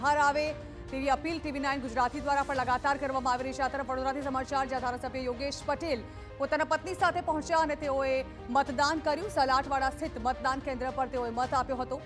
બહાર આવે તેવી અપીલ TV9 ગુજરાતી દ્વારા પણ લગાતાર કરવામાં આવી રહી છે। આ તરફ વડોદરાથી સમાચાર, જ્યાં ધારાસભ્ય યોગેશ પટેલ પોતાના પત્ની સાથે પહોંચ્યા અને તેઓએ મતદાન કર્યું। સલાટવાડા સ્થિત મતદાન કેન્દ્ર પર તેઓએ મત આપ્યો હતો।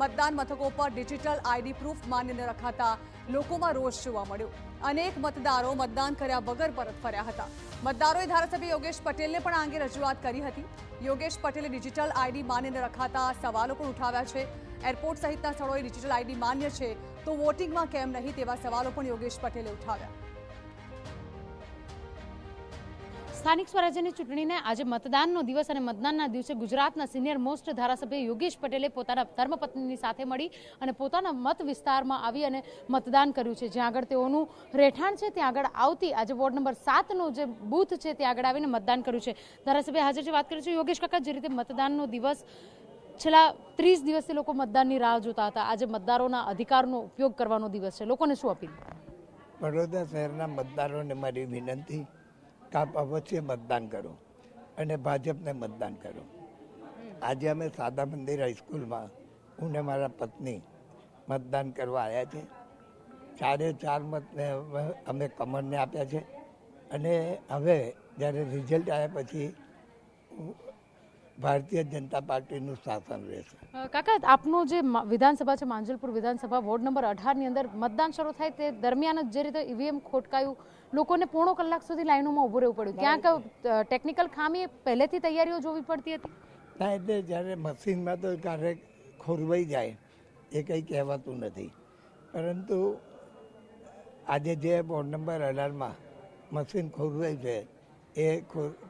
મતદાન મથકો પર ડિજિટલ ID પ્રૂફ માન્ય ન રખાતા લોકોમાં રોષ જોવા મળ્યો। અનેક મતદારો મતદાન કર્યા વગર પરત ફર્યા હતા। મતદારોએ ધારાસભ્ય યોગેશ પટેલને પણ આ અંગે રજૂઆત કરી હતી। યોગેશ પટેલે ડિજિટલ ID માન્ય ન રખાતા સવાલો પણ ઉઠાવ્યા છે। એરપોર્ટ સહિતના સ્થળોએ ડિજિટલ ID માન્ય છે તો વોટિંગમાં કેમ નહીં તેવા સવાલો પણ યોગેશ પટેલે ઉઠાવ્યા। સ્થાનિક સ્વરાજ્યની ચૂંટણીને આજે મતદાનનો દિવસ અને મતદાનના દિવસે ગુજરાતના સિનિયર મોસ્ટ ધારાસભ્ય યોગેશ પટેલે પોતાના ધર્મપત્નીની સાથે મળી અને પોતાના મત વિસ્તારમાં આવી અને મતદાન કર્યું છે। જ્યાં આગળ તેઓનું રહેઠાણ છે ત્યાં આગળ આવતી આજે વોર્ડ નંબર 7નો જે બૂથ છે ત્યાં આગળ આવીને મતદાન કર્યું છે। ધારાસભ્ય હાજર છે, વાત કરી છે। યોગેશ કાકા, જે રીતે મતદાનનો દિવસ છેલ્લા 30 દિવસથી લોકો મતદાનની રાહ જોતા હતા, આજે મતદારોના અધિકારનો ઉપયોગ કરવાનો દિવસ છે, લોકોને શું અપીલ? વડોદરા શહેરના મતદારોને મારી વિનંતી કે આપ અવશ્ય મતદાન કરો અને ભાજપને મતદાન કરો। આજે અમે સાદા મંદિર હાઈસ્કૂલમાં હું ને મારા પત્ની મતદાન કરવા આવ્યા છે। 4 મતને અમે કમળને આપ્યા છે અને હવે જ્યારે રિઝલ્ટ આવ્યા પછી ભારતીય જનતા પાર્ટીનું શાસન રહેશે। કાકા, આપનો જે વિધાનસભા છે માંજલપુર વિધાનસભા વોર્ડ નંબર 18ની અંદર મતદાન શરૂ થાય તે દરમિયાન જ જે રીતે EVM ખોટકાયું, લોકોને પોણો કલાક સુધી લાઈનોમાં ઊભું રહેવું પડ્યું, ક્યાંક ટેકનિકલ ખામી પહેલેથી તૈયારીઓ જોવી પડતી હતી? ના, એટલે જ્યારે મશીનમાં તો ક્યારેક ખોરવાઈ જાય એ કંઈ કહેવાતું નથી, પરંતુ આજે જે વોર્ડ નંબર 18માં મશીન ખોરવાયું છે એ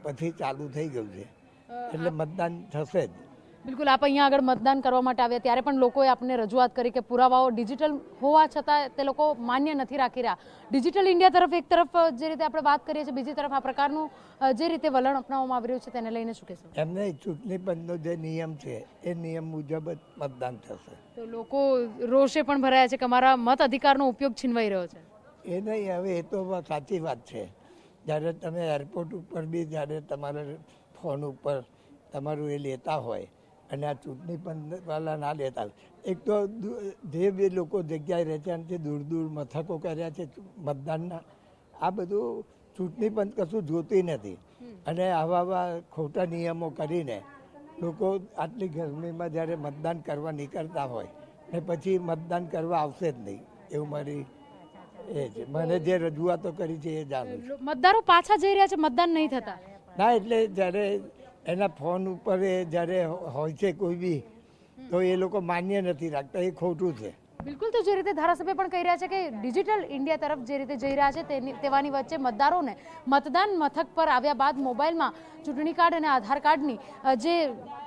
પછી ચાલુ થઈ ગયું છે એટલે મતદાન થશે જ। બિલકુલ, આપ અહીંયા આગળ મતદાન કરવા માટે આવ્યા ત્યારે પણ લોકોએ આપને રજૂઆત કરી કે પુરાવાઓ ડિજિટલ હોવા છતાં તે લોકો માન્ય નથી રાખી રહ્યા। ડિજિટલ ઇન્ડિયા તરફ એક તરફ જે રીતે આપણે વાત કરીએ છીએ, બીજી તરફ આ પ્રકારનું જે રીતે વલણ અપનાવવામાં આવી રહ્યું છે તેને લઈને શું કહેશો? એમને ચૂંટણી પંચનો જે નિયમ છે એ નિયમ મુજબ જ મતદાન થશે। તો લોકો રોષે પણ ભરાયા છે કે અમારા મત અધિકારનો ઉપયોગ છીનવાઈ રહ્યો છે। એ નહીં, હવે એ તો સાચી વાત છે। જ્યારે તમે એરપોર્ટ ઉપર બી જ્યારે તમારા ફોન ઉપર તમારું એ લેતા હોય અને આ ચૂંટણી પંચવાળા ના લેતા હોય, એક તો જે બે લોકો જગ્યાએ રહે છે અને જે દૂર દૂર મથકો કર્યા છે મતદાનના, આ બધું ચૂંટણી પંચ કશું જોતી નથી અને આવા ખોટા નિયમો કરીને લોકો આટલી ગરમીમાં જ્યારે મતદાન કરવા નીકળતા હોય ને પછી મતદાન કરવા આવશે જ નહીં એવું મારી એ છે। મને જે રજૂઆતો કરી છે એ જાણું છું। મતદારો પાછા જઈ રહ્યા છે, મતદાન નહીં થતા? ના, એટલે જ્યારે એના ફોન ઉપર જ્યારે હોય છે કોઈ બી તો એ લોકો માન્ય નથી રાખતા, એ ખોટું છે। બિલકુલ, તો જે રીતે ધારાસભ્ય પણ કહી રહ્યા છે કે ડિજિટલ ઇન્ડિયા તરફ જે રીતે જઈ રહ્યા છે તેવાની વચ્ચે મતદારોને મતદાન મથક પર આવ્યા બાદ મોબાઈલમાં ચૂંટણી કાર્ડ અને આધાર કાર્ડની જે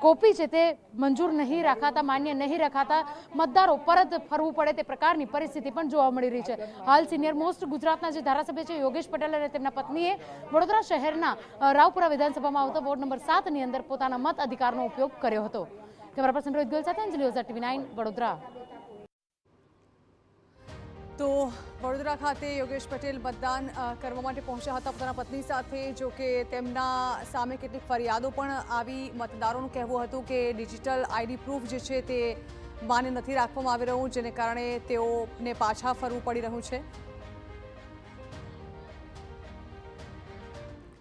કોપી છે તે મંજૂર નહીં રાખાતા, માન્ય નહીં રખાતા મતદારો પરત ફરવું પડે તે પ્રકારની પરિસ્થિતિ પણ જોવા મળી રહી છે। હાલ સિનિયર મોસ્ટ ગુજરાતના જે ધારાસભ્ય છે યોગેશ પટેલ અને તેમના પત્નીએ વડોદરા શહેરના રાવપુરા વિધાનસભામાં આવતા વોર્ડ નંબર 7ની અંદર પોતાના મત અધિકારનો ઉપયોગ કર્યો હતો। કેમેરા પર્સન રોહિત ગોયલ સાથે અંજલિ ઓઝા, TV9 વડોદરા। તો વડોદરા ખાતે યોગેશ પટેલ મતદાન કરવા માટે પહોંચ્યા હતા પોતાના પત્ની સાથે। જો કે તેમના સામે કેટલીક ફરિયાદો પણ આવી। મતદારોનું કહેવું હતું કે ડિજિટલ ID પ્રૂફ જે છે તે માન્ય નથી રાખવામાં આવી રહ્યું, જેને કારણે તેઓને પાછા ફરવું પડી રહ્યું છે।